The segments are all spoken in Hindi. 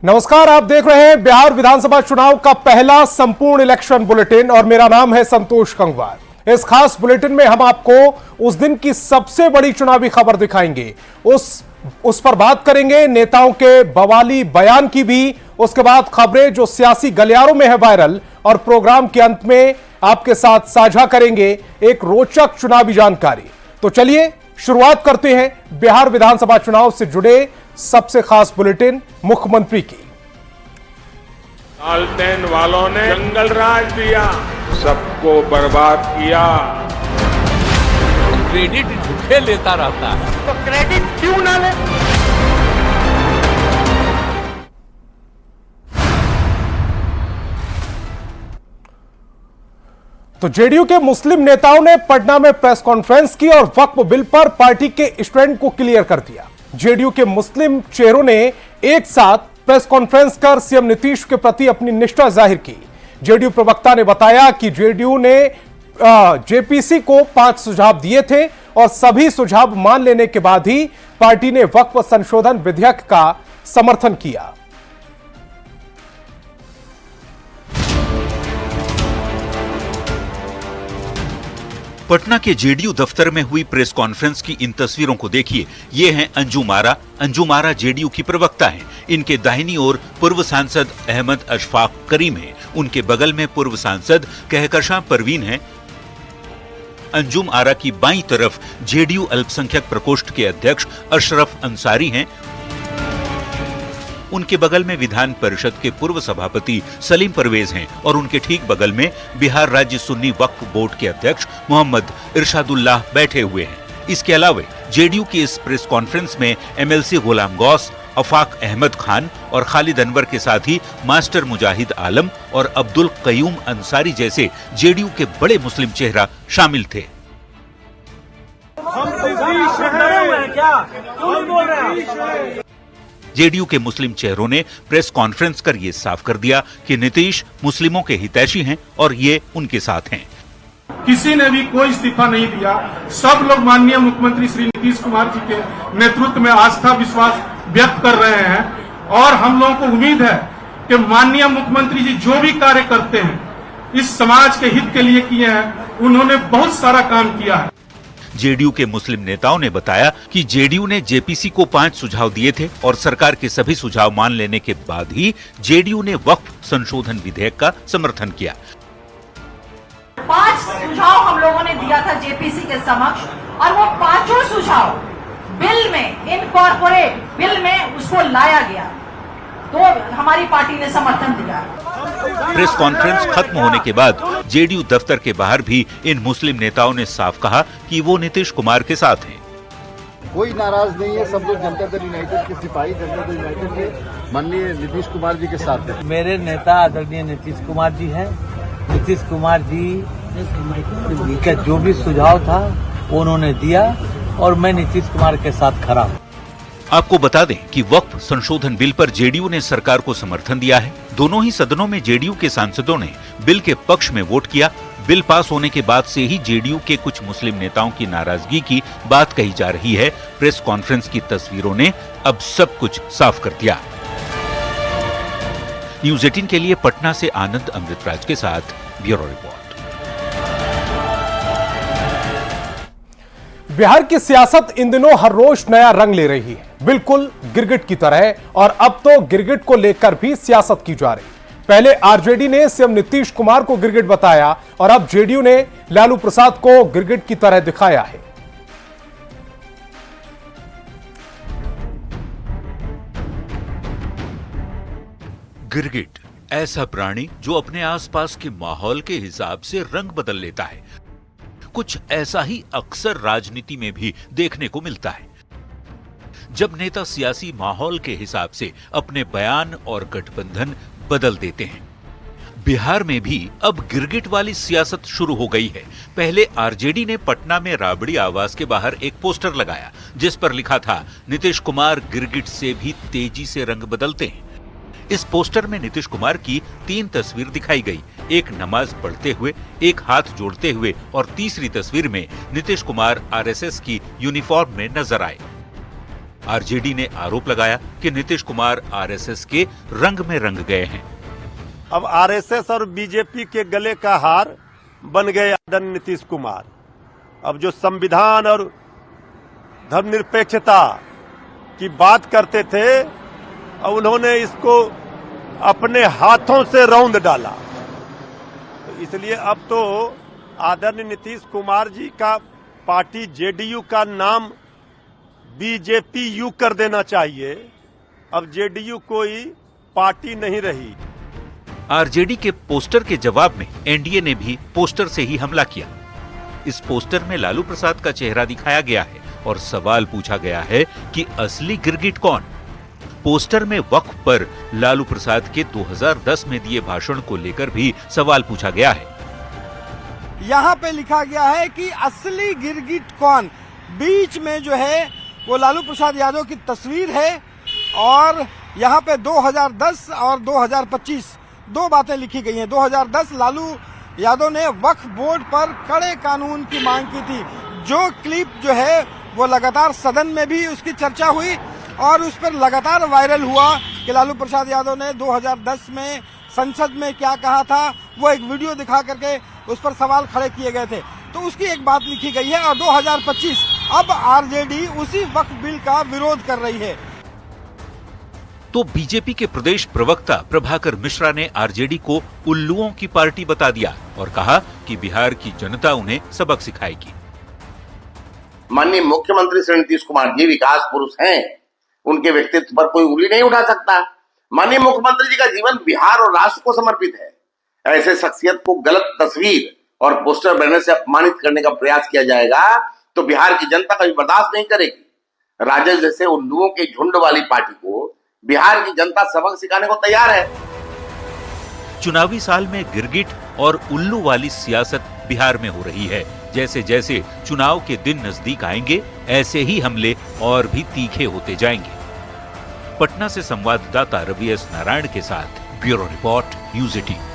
नमस्कार, आप देख रहे हैं बिहार विधानसभा चुनाव का पहला संपूर्ण इलेक्शन बुलेटिन और मेरा नाम है संतोष गंगवार। इस खास बुलेटिन में हम आपको उस दिन की सबसे बड़ी चुनावी खबर दिखाएंगे, उस पर बात करेंगे, नेताओं के बवाली बयान की भी, उसके बाद खबरें जो सियासी गलियारों में है वायरल, और प्रोग्राम के अंत में आपके साथ साझा करेंगे एक रोचक चुनावी जानकारी। तो चलिए शुरुआत करते हैं बिहार विधानसभा चुनाव से जुड़े सबसे खास बुलेटिन मुख्यमंत्री की। लालटेन वालों ने जंगल राज दिया, सबको बर्बाद किया। क्रेडिट झूठे लेता रहता है, तो क्रेडिट क्यों ना ले? तो जेडीयू के मुस्लिम नेताओं ने पटना में प्रेस कॉन्फ्रेंस की और वक्फ बिल पर पार्टी के स्टैंड को क्लियर कर दिया। जेडीयू के मुस्लिम चेहरों ने एक साथ प्रेस कॉन्फ्रेंस कर सीएम नीतीश के प्रति अपनी निष्ठा जाहिर की। जेडीयू प्रवक्ता ने बताया कि जेडीयू ने जेपीसी को 5 सुझाव दिए थे और सभी सुझाव मान लेने के बाद ही पार्टी ने वक्फ संशोधन विधेयक का समर्थन किया। पटना के जेडीयू दफ्तर में हुई प्रेस कॉन्फ्रेंस की इन तस्वीरों को देखिए। ये हैं अंजुम आरा जेडीयू की प्रवक्ता हैं। इनके दाहिनी ओर पूर्व सांसद अहमद अशफाक करीम हैं। उनके बगल में पूर्व सांसद कहकशां परवीन हैं। अंजुम आरा की बाईं तरफ जेडीयू अल्पसंख्यक प्रकोष्ठ के अध्यक्ष अशरफ अंसारी हैं। उनके बगल में विधान परिषद के पूर्व सभापति सलीम परवेज हैं और उनके ठीक बगल में बिहार राज्य सुन्नी वक्फ बोर्ड के अध्यक्ष मोहम्मद इरशादुल्लाह बैठे हुए हैं। इसके अलावा जेडीयू की इस प्रेस कॉन्फ्रेंस में एमएलसी गुलाम गौस, अफाक अहमद खान और खालिद अनवर के साथ ही मास्टर मुजाहिद आलम और अब्दुल कयूम अंसारी जैसे जेडीयू के बड़े मुस्लिम चेहरा शामिल थे। जेडीयू के मुस्लिम चेहरों ने प्रेस कॉन्फ्रेंस कर ये साफ कर दिया कि नीतीश मुस्लिमों के हितैषी हैं और ये उनके साथ हैं। किसी ने भी कोई इस्तीफा नहीं दिया। सब लोग माननीय मुख्यमंत्री श्री नीतीश कुमार जी के नेतृत्व में आस्था विश्वास व्यक्त कर रहे हैं और हम लोगों को उम्मीद है कि माननीय मुख्यमंत्री जी जो भी कार्य करते हैं इस समाज के हित के लिए किए हैं। उन्होंने बहुत सारा काम किया है। जेडीयू के मुस्लिम नेताओं ने बताया कि जेडीयू ने जेपीसी को 5 सुझाव दिए थे और सरकार के सभी सुझाव मान लेने के बाद ही जेडीयू ने वक्फ संशोधन विधेयक का समर्थन किया। 5 सुझाव हम लोगों ने दिया था जेपीसी के समक्ष और वो 5 सुझाव बिल में इनकॉर्पोरेट बिल में उसको लाया गया, तो हमारी पार्टी ने समर्थन दिया। प्रेस कॉन्फ्रेंस खत्म होने के बाद जेडीयू दफ्तर के बाहर भी इन मुस्लिम नेताओं ने साफ कहा कि वो नीतीश कुमार के साथ हैं। कोई नाराज नहीं है, सब लोग जनता दल यूनाइटेड के सिपाही, जनता दल यूनाइटेड के माननीय नीतीश कुमार जी के साथ हैं। मेरे नेता आदरणीय नीतीश कुमार जी हैं। नीतीश कुमार जी का जो भी सुझाव था वो उन्होंने दिया और मैं नीतीश कुमार के साथ खड़ा हूँ। आपको बता दें कि वक्फ संशोधन बिल पर जेडीयू ने सरकार को समर्थन दिया है। दोनों ही सदनों में जेडीयू के सांसदों ने बिल के पक्ष में वोट किया। बिल पास होने के बाद से ही जेडीयू के कुछ मुस्लिम नेताओं की नाराजगी की बात कही जा रही है। प्रेस कॉन्फ्रेंस की तस्वीरों ने अब सब कुछ साफ कर दिया। न्यूज़ 18 के लिए पटना से आनंद अमृतराज के साथ ब्यूरो रिपोर्ट। बिहार की सियासत इन दिनों हर रोज नया रंग ले रही है, बिल्कुल गिरगिट की तरह, और अब तो गिरगिट को लेकर भी सियासत की जा रही। पहले आरजेडी ने सीएम नीतीश कुमार को गिरगिट बताया और अब जेडीयू ने लालू प्रसाद को गिरगिट की तरह दिखाया है। गिरगिट ऐसा प्राणी जो अपने आसपास के माहौल के हिसाब से रंग बदल लेता है। कुछ ऐसा ही अक्सर राजनीति में भी देखने को मिलता है। जब नेता सियासी माहौल के हिसाब से अपने बयान और गठबंधन बदल देते हैं। बिहार में भी अब गिरगिट वाली सियासत शुरू हो गई है। पहले आरजेडी ने पटना में राबड़ी आवास के बाहर एक पोस्टर लगाया जिस पर लिखा था, नीतीश कुमार गिरगिट से भी तेजी से रंग बदलते हैं। इस पोस्टर में नीतीश कुमार की 3 तस्वीर दिखाई गई, एक नमाज पढ़ते हुए, एक हाथ जोड़ते हुए और तीसरी तस्वीर में नीतीश कुमार आरएसएस की यूनिफॉर्म में नजर आए। आरजेडी ने आरोप लगाया कि नीतीश कुमार आरएसएस के रंग में रंग गए हैं। अब आरएसएस और बीजेपी के गले का हार बन गए आदरणीय नीतीश कुमार। अब जो संविधान और धर्मनिरपेक्षता की बात करते थे, अब उन्होंने इसको अपने हाथों से रौंद डाला। तो इसलिए अब तो आदरणीय नीतीश कुमार जी का पार्टी जेडीयू का नाम बीजेपी यू कर देना चाहिए। अब जेडीयू कोई पार्टी नहीं रही। आरजेडी के पोस्टर के जवाब में एनडीए ने भी पोस्टर से ही हमला किया। इस पोस्टर में लालू प्रसाद का चेहरा दिखाया गया है और सवाल पूछा गया है कि असली गिरगिट कौन। पोस्टर में वक्फ पर लालू प्रसाद के 2010 में दिए भाषण को लेकर भी सवाल पूछा गया है। यहाँ पे लिखा गया है कि असली गिरगिट कौन। बीच में जो है वो लालू प्रसाद यादव की तस्वीर है और यहाँ पे 2010 और 2025 दो बातें लिखी गई हैं। 2010 लालू यादव ने वक्फ बोर्ड पर कड़े कानून की मांग की थी। जो क्लिप जो है वो लगातार सदन में भी उसकी चर्चा हुई और उस पर लगातार वायरल हुआ कि लालू प्रसाद यादव ने 2010 में संसद में क्या कहा था। वो एक वीडियो दिखा करके उस पर सवाल खड़े किए गए थे, तो उसकी एक बात लिखी गई है। और 2025 अब आरजेडी उसी वक्फ बिल का विरोध कर रही है। तो बीजेपी के प्रदेश प्रवक्ता प्रभाकर मिश्रा ने आरजेडी को उल्लुओं की पार्टी बता दिया और कहा कि बिहार की जनता उन्हें सबक सिखाएगी। माननीय मुख्यमंत्री श्री नीतीश कुमार जी विकास पुरुष हैं, उनके व्यक्तित्व पर कोई उंगली नहीं उठा सकता। माननीय मुख्यमंत्री जी का जीवन बिहार और राष्ट्र को समर्पित है। ऐसे शख्सियत को गलत तस्वीर और पोस्टर बैनर से अपमानित करने का प्रयास किया जाएगा तो बिहार की जनता कभी बर्दाश्त नहीं करेगी। राजद जैसे उल्लुओं के झुंड वाली पार्टी को बिहार की जनता सबक सिखाने को तैयार है। चुनावी साल में गिरगिट और उल्लू वाली सियासत बिहार में हो रही है। जैसे जैसे चुनाव के दिन नजदीक आएंगे, ऐसे ही हमले और भी तीखे होते जाएंगे। पटना से संवाददाता रवि एस नारायण के साथ ब्यूरो रिपोर्ट, न्यूज़ 18।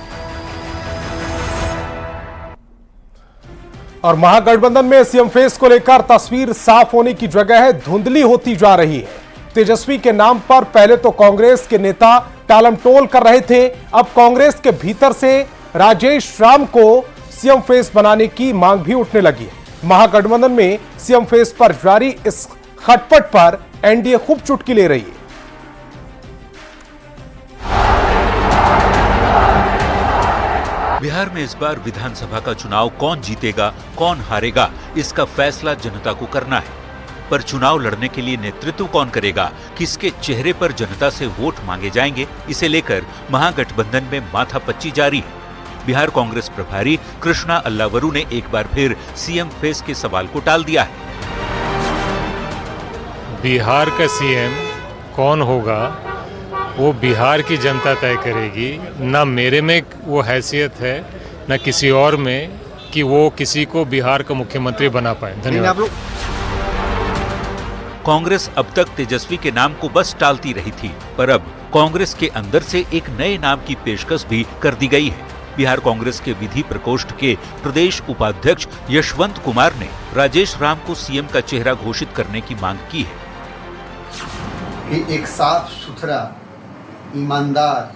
और महागठबंधन में सीएम फेस को लेकर तस्वीर साफ होने की जगह धुंधली होती जा रही है। तेजस्वी के नाम पर पहले तो कांग्रेस के नेता टालमटोल कर रहे थे, अब कांग्रेस के भीतर से राजेश राम को सीएम फेस बनाने की मांग भी उठने लगी है। महागठबंधन में सीएम फेस पर जारी इस खटपट पर एनडीए खूब चुटकी ले रही है। बिहार में इस बार विधानसभा का चुनाव कौन जीतेगा, कौन हारेगा, इसका फैसला जनता को करना है। पर चुनाव लड़ने के लिए नेतृत्व कौन करेगा, किसके चेहरे पर जनता से वोट मांगे जाएंगे, इसे लेकर महागठबंधन में माथापच्ची जारी है। बिहार कांग्रेस प्रभारी कृष्णा अल्लावरू ने एक बार फिर सीएम फेस के सवाल को टाल दिया है। बिहार का सीएम कौन होगा वो बिहार की जनता तय करेगी। ना मेरे में वो हैसियत है, ना किसी और में कि वो किसी को बिहार का मुख्यमंत्री बना पाए। धन्यवाद। कांग्रेस अब तक तेजस्वी के नाम को बस टालती रही थी, पर अब कांग्रेस के अंदर से एक नए नाम की पेशकश भी कर दी गई है। बिहार कांग्रेस के विधि प्रकोष्ठ के प्रदेश उपाध्यक्ष यशवंत कुमार ने राजेश राम को सीएम का चेहरा घोषित करने की मांग की है। कि एक साफ सुथरा, ईमानदार,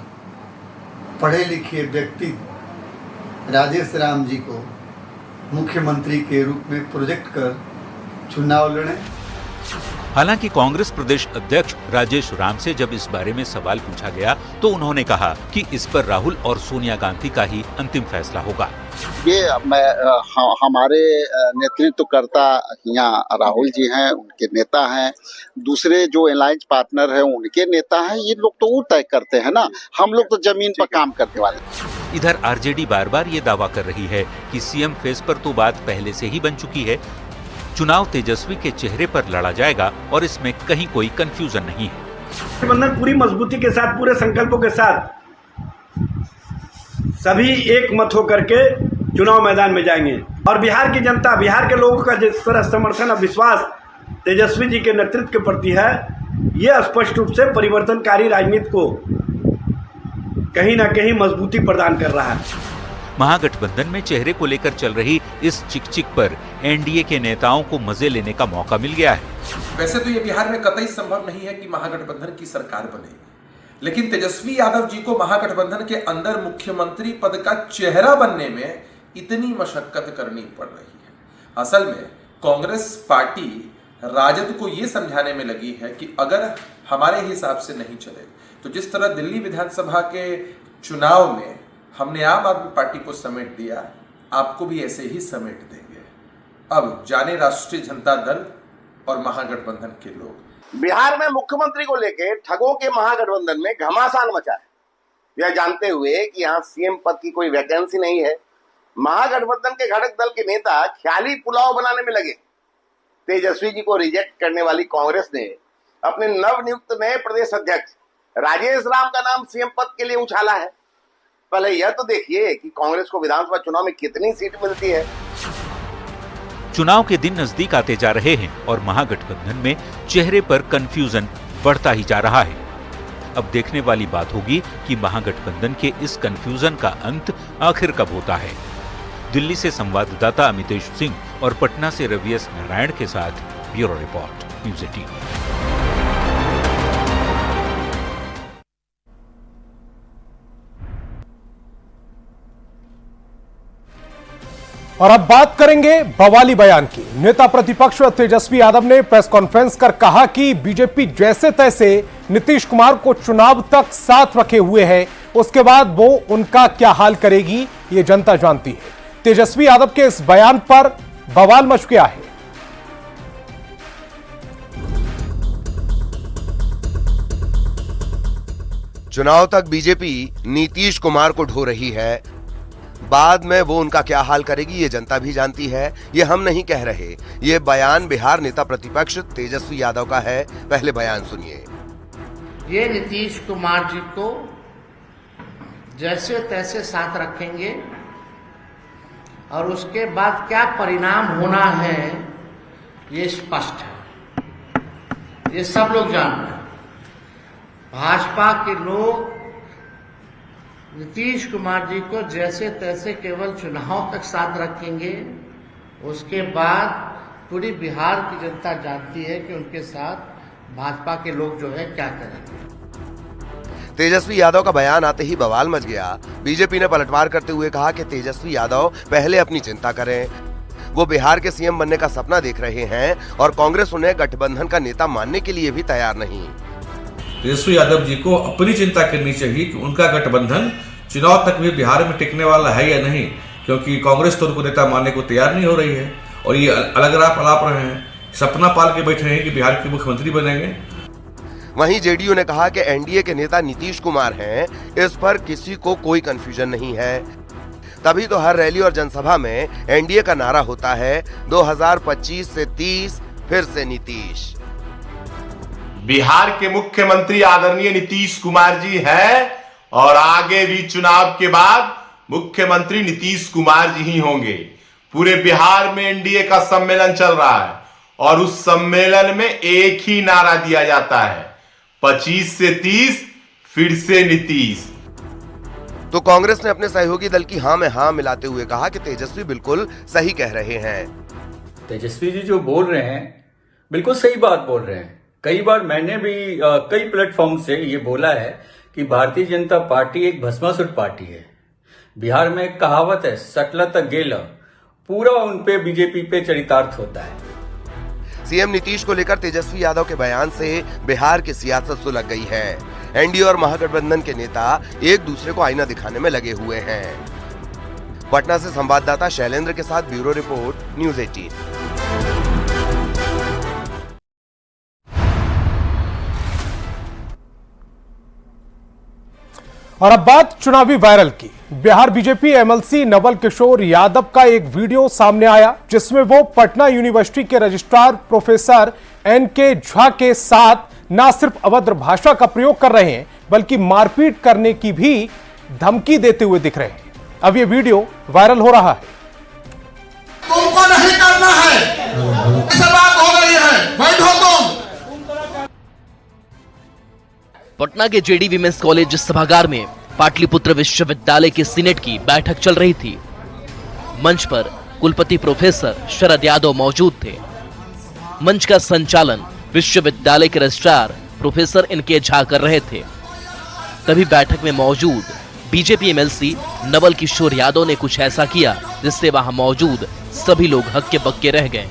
पढ़े लिखे व्यक्ति राजेश राम जी को मुख्यमंत्री के रूप में प्रोजेक्ट कर चुनाव लड़ें। हालांकि कांग्रेस प्रदेश अध्यक्ष राजेश राम से जब इस बारे में सवाल पूछा गया तो उन्होंने कहा कि इस पर राहुल और सोनिया गांधी का ही अंतिम फैसला होगा। ये हमारे नेतृत्वकर्ता यहाँ राहुल जी हैं, उनके नेता हैं, दूसरे जो अलायंस पार्टनर हैं उनके नेता हैं। ये लोग तो वो तय करते हैं ना, हम लोग तो जमीन पर काम करने वाले। इधर आरजेडी बार बार ये दावा कर रही है कि सीएम फेस पर तो बात पहले से ही बन चुकी है। चुनाव तेजस्वी के चेहरे पर लड़ा जाएगा और इसमें कहीं कोई कंफ्यूजन नहीं है। गठबंधन पूरी मजबूती के साथ, पूरे संकल्पों के साथ सभी एक मत होकर के चुनाव मैदान में जाएंगे और बिहार की जनता, बिहार के लोगों का जिस तरह समर्थन और विश्वास तेजस्वी जी के नेतृत्व के प्रति है, यह स्पष्ट रूप से परिवर्तनकारी राजनीति को कहीं ना कहीं मजबूती प्रदान कर रहा है। महागठबंधन में चेहरे को लेकर चल रही इस चिकचिक पर एनडीए के नेताओं को मजे लेने का मौका मिल गया है। वैसे तो ये बिहार में कतई संभव नहीं है कि महागठबंधन की सरकार बने, लेकिन तेजस्वी यादव जी को महागठबंधन के अंदर मुख्यमंत्री पद का चेहरा बनने में इतनी मशक्कत करनी पड़ रही है। असल में कांग्रेस पार्टी राजद को यह समझाने में लगी है कि अगर हमारे हिसाब से नहीं चले तो जिस तरह दिल्ली विधानसभा के चुनाव में हमने आम आदमी पार्टी को समेट दिया, आपको भी ऐसे ही समेट देंगे। अब जाने राष्ट्रीय जनता दल और महागठबंधन के लोग। बिहार में मुख्यमंत्री को लेकर ठगों के महागठबंधन में घमासान मचा है, यह जानते हुए कि यहाँ सीएम पद की कोई वैकेंसी नहीं है। महागठबंधन के घटक दल के नेता ख्याली पुलाव बनाने में लगे। तेजस्वी जी को रिजेक्ट करने वाली कांग्रेस ने अपने नवनियुक्त नए प्रदेश अध्यक्ष राजेश राम का नाम सीएम पद के लिए उछाला है। पहले यह तो देखिए कि कांग्रेस को विधानसभा चुनाव में कितनी सीट मिलती है। चुनाव के दिन नजदीक आते जा रहे हैं और महागठबंधन में चेहरे पर कंफ्यूजन बढ़ता ही जा रहा है। अब देखने वाली बात होगी कि महागठबंधन के इस कंफ्यूजन का अंत आखिर कब होता है। दिल्ली से संवाददाता अमितेश सिंह और पटना से रवि एस नारायण के साथ ब्यूरो रिपोर्ट, न्यूज़ 18। और अब बात करेंगे बवाली बयान की। नेता प्रतिपक्ष तेजस्वी यादव ने प्रेस कॉन्फ्रेंस कर कहा कि बीजेपी जैसे तैसे नीतीश कुमार को चुनाव तक साथ रखे हुए है, उसके बाद वो उनका क्या हाल करेगी ये जनता जानती है। तेजस्वी यादव के इस बयान पर बवाल मच गया है। चुनाव तक बीजेपी नीतीश कुमार को ढो रही है, बाद में वो उनका क्या हाल करेगी ये जनता भी जानती है। ये हम नहीं कह रहे, ये बयान बिहार नेता प्रतिपक्ष तेजस्वी यादव का है। पहले बयान सुनिए। ये नीतीश कुमार जी को जैसे तैसे साथ रखेंगे और उसके बाद क्या परिणाम होना है ये स्पष्ट है, ये सब लोग जानते हैं। भाजपा के लोग नीतीश कुमार जी को जैसे तैसे केवल चुनाव तक साथ रखेंगे, उसके बाद पूरी बिहार की जनता जानती है कि उनके साथ भाजपा के लोग जो है क्या करेंगे। तेजस्वी यादव का बयान आते ही बवाल मच गया। बीजेपी ने पलटवार करते हुए कहा कि तेजस्वी यादव पहले अपनी चिंता करें, वो बिहार के सीएम बनने का सपना देख रहे हैं और कांग्रेस उन्हें गठबंधन का नेता मानने के लिए भी तैयार नहीं। तेजस्वी यादव जी को अपनी चिंता करनी चाहिए कि उनका गठबंधन चुनाव तक भी बिहार में टिकने वाला है या नहीं, क्योंकि कांग्रेस तो उनको नेता मानने को तैयार नहीं हो रही है और ये अलग अलाप रहे हैं, सपना पाल के बैठे हैं कि बिहार के मुख्यमंत्री बनेंगे। वहीं जेडीयू ने कहा कि एनडीए के नेता नीतीश कुमार हैं, इस पर किसी को कोई कंफ्यूजन नहीं है। तभी तो हर रैली और जनसभा में एनडीए का नारा होता है 2025 से 30 फिर से नीतीश। बिहार के मुख्यमंत्री आदरणीय नीतीश कुमार जी हैं और आगे भी चुनाव के बाद मुख्यमंत्री नीतीश कुमार जी ही होंगे। पूरे बिहार में एनडीए का सम्मेलन चल रहा है और उस सम्मेलन में एक ही नारा दिया जाता है, 25 से 30 फिर से नीतीश। तो कांग्रेस ने अपने सहयोगी दल की हाँ में हाँ मिलाते हुए कहा कि तेजस्वी बिल्कुल सही कह रहे हैं। तेजस्वी जी जो बोल रहे हैं बिल्कुल सही बात बोल रहे हैं। कई बार मैंने भी कई प्लेटफॉर्म से ये बोला है कि भारतीय जनता पार्टी एक भस्मासुर पार्टी है। बिहार में एक कहावत है, सटला तक गेला, पूरा उनपे बीजेपी पे चरितार्थ होता है। सीएम नीतीश को लेकर तेजस्वी यादव के बयान से बिहार की सियासत सुलग गई है। एनडीए और महागठबंधन के नेता एक दूसरे को आईना दिखाने में लगे हुए हैं। पटना से संवाददाता शैलेंद्र के साथ ब्यूरो रिपोर्ट, न्यूज़ 18। और अब बात चुनावी वायरल की। बिहार बीजेपी एमएलसी नवल किशोर यादव का एक वीडियो सामने आया जिसमें वो पटना यूनिवर्सिटी के रजिस्ट्रार प्रोफेसर एनके झा के साथ न सिर्फ अभद्र भाषा का प्रयोग कर रहे हैं बल्कि मारपीट करने की भी धमकी देते हुए दिख रहे हैं। अब ये वीडियो वायरल हो रहा है। तुमको नहीं करना है, ऐसा बात हो रही है, बैठो तुम। पटना के जेडी विमेंस कॉलेज सभागार में पाटलिपुत्र विश्वविद्यालय की सीनेट की बैठक चल रही थी। मंच पर कुलपति प्रोफेसर शरद यादव मौजूद थे। मंच का संचालन विश्वविद्यालय के रजिस्ट्रार प्रोफेसर इनके झा कर रहे थे। तभी बैठक में मौजूद बीजेपी एमएलसी नवल किशोर यादव ने कुछ ऐसा किया जिससे वहां मौजूद सभी लोग हक्के बक्के रह गए।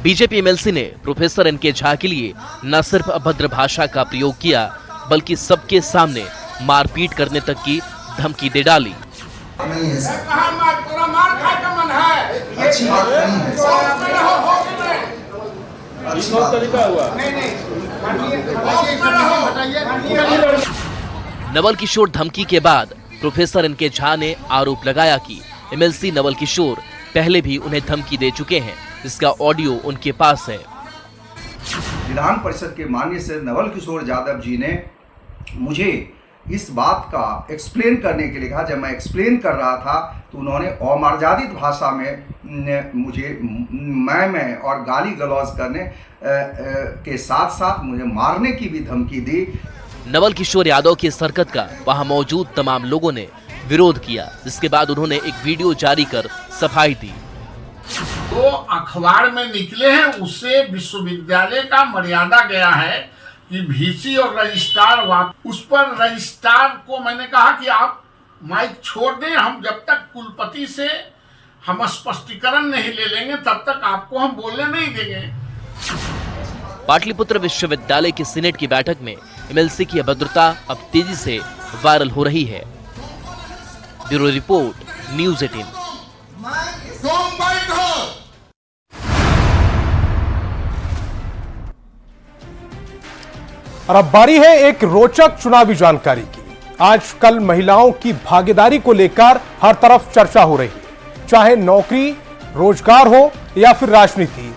बीजेपी एमएलसी ने प्रोफेसर इनके झा के लिए न सिर्फ अभद्र भाषा का प्रयोग किया बल्कि सबके सामने मारपीट करने तक की धमकी दे डाली। नवल किशोर धमकी के बाद प्रोफेसर इनके झा ने आरोप लगाया कि एमएलसी नवल किशोर पहले भी उन्हें धमकी दे चुके हैं, इसका ऑडियो उनके पास है। विधान परिषद के माननीय से नवल किशोर यादव जी ने मुझे इस बात का एक्सप्लेन करने के लिए कहा। जब मैं एक्सप्लेन कर रहा था तो उन्होंने अमर्यादित भाषा में मुझे मैं और गाली गलौज करने के साथ साथ मुझे मारने की भी धमकी दी। नवल किशोर यादव की इस हरकत का वहां मौजूद तमाम लोगों ने विरोध किया, जिसके बाद उन्होंने एक वीडियो जारी कर सफाई दी। तो अखबार में निकले हैं उससे विश्वविद्यालय का मर्यादा गया है कि वीसी और रजिस्ट्रार उस पर रजिस्ट्रार को मैंने कहा कि आप माइक छोड़ दें, हम जब तक कुलपति से हम स्पष्टीकरण नहीं ले लेंगे तब तक आपको हम बोलने नहीं देंगे। पाटलिपुत्र विश्वविद्यालय की सीनेट की बैठक में एमएलसी की अभद्रता अब तेजी से वायरल हो रही है। Bureau report, news 18। और अब बारी है एक रोचक चुनावी जानकारी की। आजकल महिलाओं की भागीदारी को लेकर हर तरफ चर्चा हो रही है, चाहे नौकरी, रोजगार हो या फिर राजनीति।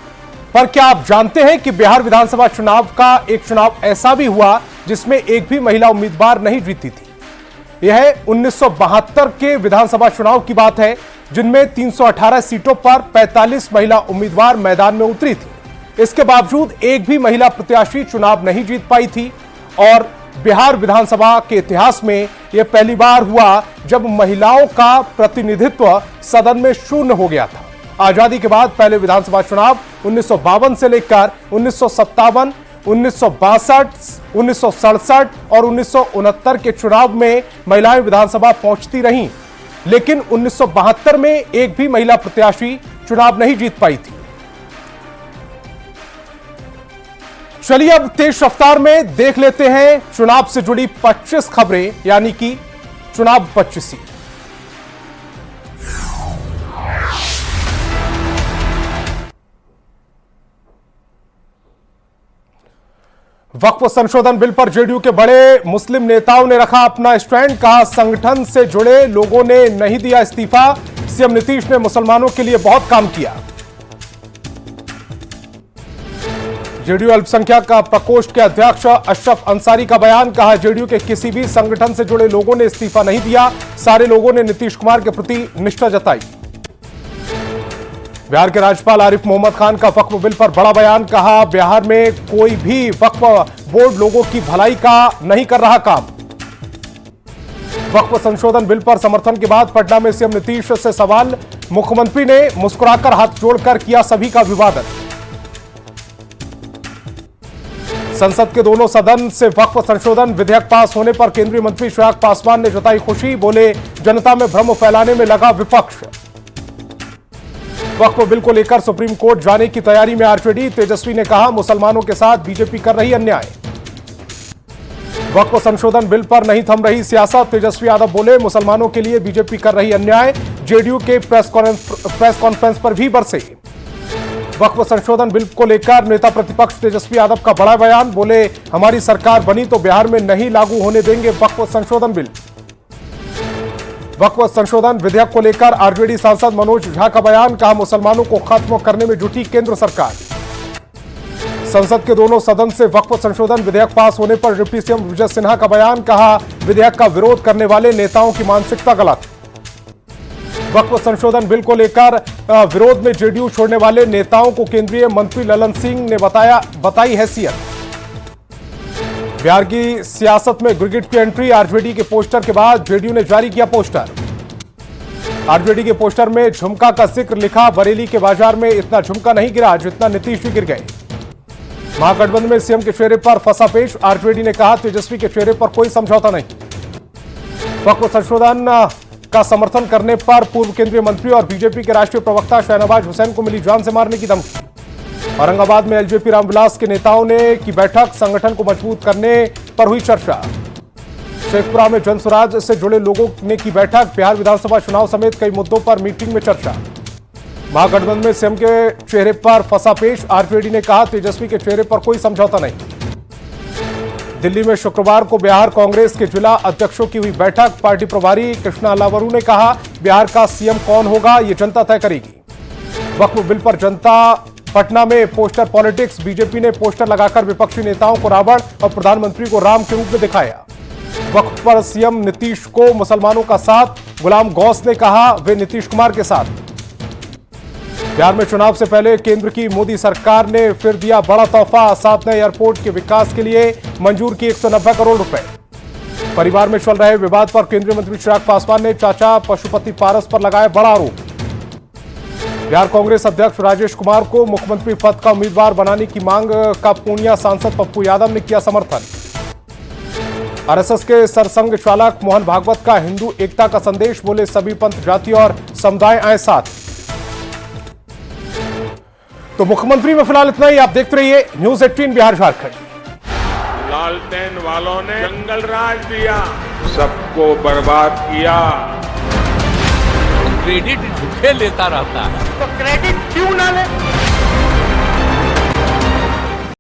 पर क्या आप जानते हैं कि बिहार विधानसभा चुनाव का एक चुनाव ऐसा भी हुआ जिसमें एक भी महिला उम्मीदवार नहीं जीती थी। यह 1972 के विधानसभा चुनाव की बात है, जिनमें 318 सीटों पर 45 महिला उम्मीदवार मैदान में उतरी थी। इसके बावजूद एक भी महिला प्रत्याशी चुनाव नहीं जीत पाई थी और बिहार विधानसभा के इतिहास में यह पहली बार हुआ जब महिलाओं का प्रतिनिधित्व सदन में शून्य हो गया था। आजादी के बाद पहले विधानसभा चुनाव 1952 से लेकर 1957, 1962, 1967 और 1969 के चुनाव में महिलाएं विधानसभा पहुंचती रहीं, लेकिन 1972 में एक भी महिला प्रत्याशी चुनाव नहीं जीत पाई थी। चलिए अब तेज रफ्तार में देख लेते हैं चुनाव से जुड़ी 25 खबरें, यानी कि चुनाव 25। वक्फ संशोधन बिल पर जेडीयू के बड़े मुस्लिम नेताओं ने रखा अपना स्टैंड। कहा, संगठन से जुड़े लोगों ने नहीं दिया इस्तीफा, सीएम नीतीश ने मुसलमानों के लिए बहुत काम किया। जेडीयू अल्पसंख्यक प्रकोष्ठ के अध्यक्ष अशरफ अंसारी का बयान। कहा, जेडीयू के किसी भी संगठन से जुड़े लोगों ने इस्तीफा नहीं दिया, सारे लोगों ने नीतीश कुमार के प्रति निष्ठा जताई। बिहार के राज्यपाल आरिफ मोहम्मद खान का वक्फ बिल पर बड़ा बयान। कहा, बिहार में कोई भी वक्फ बोर्ड लोगों की भलाई का नहीं कर रहा काम। वक्फ संशोधन बिल पर समर्थन के बाद पटना में सीएम नीतीश से सवाल। मुख्यमंत्री ने मुस्कुराकर हाथ जोड़कर किया सभी का अभिवादन। संसद के दोनों सदन से वक्फ संशोधन विधेयक पास होने पर केंद्रीय मंत्री चिराग पासवान ने जताई खुशी। बोले, जनता में भ्रम फैलाने में लगा विपक्ष। वक्फ बिल को लेकर सुप्रीम कोर्ट जाने की तैयारी में आरजेडी। तेजस्वी ने कहा, मुसलमानों के साथ बीजेपी कर रही अन्याय। वक्फ संशोधन बिल पर नहीं थम रही सियासत। तेजस्वी यादव बोले, मुसलमानों के लिए बीजेपी कर रही अन्याय। जेडीयू के प्रेस कॉन्फ्रेंस पर भी बरसे। वक्फ संशोधन बिल को लेकर नेता प्रतिपक्ष तेजस्वी यादव का बड़ा बयान। बोले, हमारी सरकार बनी तो बिहार में नहीं लागू होने देंगे वक्फ संशोधन बिल। वक्फ संशोधन विधेयक को लेकर आरजेडी सांसद मनोज झा का बयान। कहा, मुसलमानों को खत्म करने में जुटी केंद्र सरकार। संसद के दोनों सदन से वक्फ संशोधन विधेयक पास होने पर डिप्टी सीएम विजय सिन्हा का बयान। कहा, विधेयक का विरोध करने वाले नेताओं की मानसिकता गलत। वक्फ संशोधन बिल को लेकर विरोध में जेडीयू छोड़ने वाले नेताओं को केंद्रीय मंत्री ललन सिंह ने बताई हैसियत। बिहार की सियासत में गिरगिट की एंट्री, आरजेडी के पोस्टर के बाद जेडीयू ने जारी किया पोस्टर। आरजेडी के पोस्टर में झुमका का जिक्र लिखा, बरेली के बाजार में इतना झुमका नहीं गिरा जितना नीतीश भी गिर गए। महागठबंधन में सीएम के चेहरे पर फंसा पेश, आरजेडी ने कहा तेजस्वी के चेहरे पर कोई समझौता नहीं। वक्फ संशोधन का समर्थन करने पर पूर्व केंद्रीय मंत्री और बीजेपी के राष्ट्रीय प्रवक्ता शहनवाज हुसैन को मिली जान से मारने की धमकी। औरंगाबाद में एलजेपी रामविलास के नेताओं ने की बैठक, संगठन को मजबूत करने पर हुई चर्चा। शेखपुरा में जनसुराज से जुड़े लोगों ने की बैठक, बिहार विधानसभा चुनाव समेत कई मुद्दों पर मीटिंग में चर्चा। महागठबंधन में सीएम के चेहरे पर फंसा पेश, आरजेडी ने कहा तेजस्वी के चेहरे पर कोई समझौता नहीं। दिल्ली में शुक्रवार को बिहार कांग्रेस के जिला अध्यक्षों की हुई बैठक, पार्टी प्रभारी कृष्णा लावरू ने कहा बिहार का सीएम कौन होगा ये जनता तय करेगी। वक्फ बिल पर जनता पटना में पोस्टर पॉलिटिक्स, बीजेपी ने पोस्टर लगाकर विपक्षी नेताओं को रावण और प्रधानमंत्री को राम के रूप में दिखाया। वक्फ पर सीएम नीतीश को मुसलमानों का साथ, गुलाम गौस ने कहा वे नीतीश कुमार के साथ। बिहार में चुनाव से पहले केंद्र की मोदी सरकार ने फिर दिया बड़ा तोहफा, 7 नए एयरपोर्ट के विकास के लिए मंजूर की 190 करोड़ रुपए। परिवार में चल रहे विवाद पर केंद्रीय मंत्री चिराग पासवान ने चाचा पशुपति पारस पर लगाया बड़ा आरोप। बिहार कांग्रेस अध्यक्ष राजेश कुमार को मुख्यमंत्री पद का उम्मीदवार बनाने की मांग का पूर्णिया सांसद पप्पू यादव ने किया समर्थन। आरएसएस के सरसंघ चालक मोहन भागवत का हिंदू एकता का संदेश, बोले सभी पंथ, जाति और समुदाय आए साथ। तो मुख्यमंत्री में फिलहाल इतना ही। आप देखते रहिए न्यूज़ 18 बिहार झारखंड। लालटेन वालों ने जंगल राज दिया, सबको बर्बाद किया। क्रेडिट झूठे लेता रहता है, तो क्रेडिट क्यों ना ले?